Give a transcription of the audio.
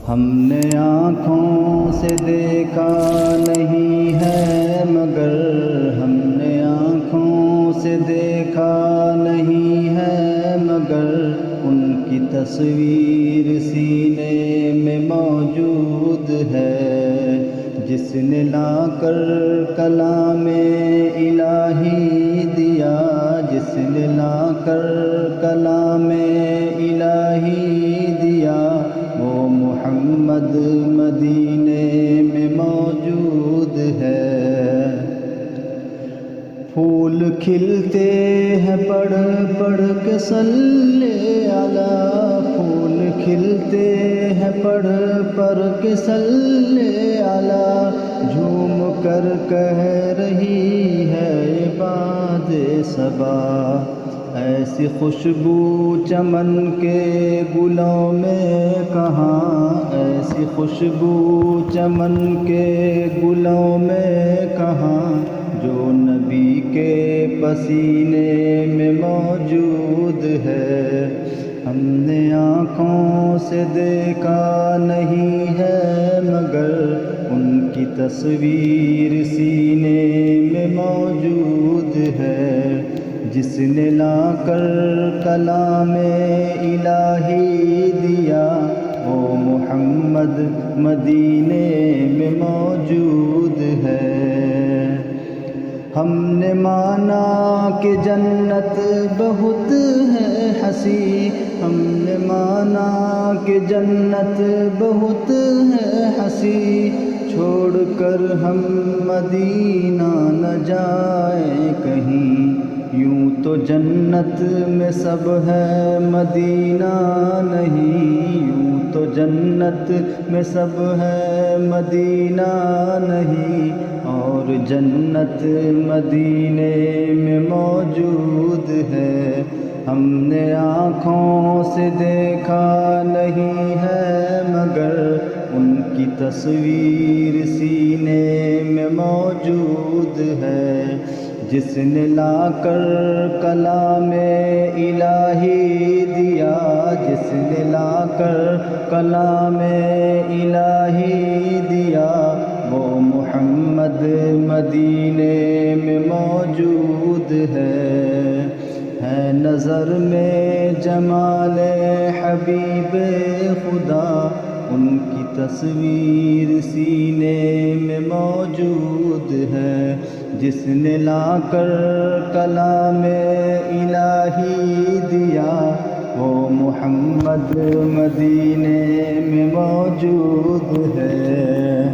ہم نے آنکھوں سے دیکھا نہیں ہے مگر ہم نے آنکھوں سے دیکھا نہیں ہے مگر ان کی تصویر سینے میں موجود ہے، جس نے لا کر کلام الہی دیا، جس نے لا کر کلام الہی دیا، وہ محمد مدینے میں موجود ہے۔ پھول کھلتے ہیں پڑھ پڑھ کے صلی علی، پھول کھلتے ہیں پڑھ پڑھ کے صلی علی، جھوم کر کہہ رہی ہے باد صبا، ایسی خوشبو چمن کے گلوں میں کہاں، ایسی خوشبو چمن کے گلوں میں کہاں، جو نبی کے پسینے میں موجود ہے۔ ہم نے آنکھوں سے دیکھا نہیں ہے مگر ان کی تصویر سینے میں موجود ہے، جس نے لا کر کلام الہی دیا، وہ محمد مدینے میں موجود ہے۔ ہم نے مانا کہ جنت بہت ہے حسین، ہم نے مانا کہ جنت بہت ہے حسین، چھوڑ کر ہم مدینہ نہ جائیں کہیں، یوں تو جنت میں سب ہے مدینہ نہیں، یوں تو جنت میں سب ہے مدینہ نہیں، اور جنت مدینے میں موجود ہے۔ ہم نے آنکھوں سے دیکھا نہیں ہے مگر ان کی تصویر سینے میں موجود ہے، جس نے لا کر کلام الہی دیا، جس نے لا کر کلام الہی دیا، وہ محمد مدینے میں موجود ہے۔ نظر میں جمال حبیب خدا، ان کی تصویر سینے میں موجود ہے، جس نے لا کر کلام الہی دیا، وہ محمد مدینے میں موجود ہے۔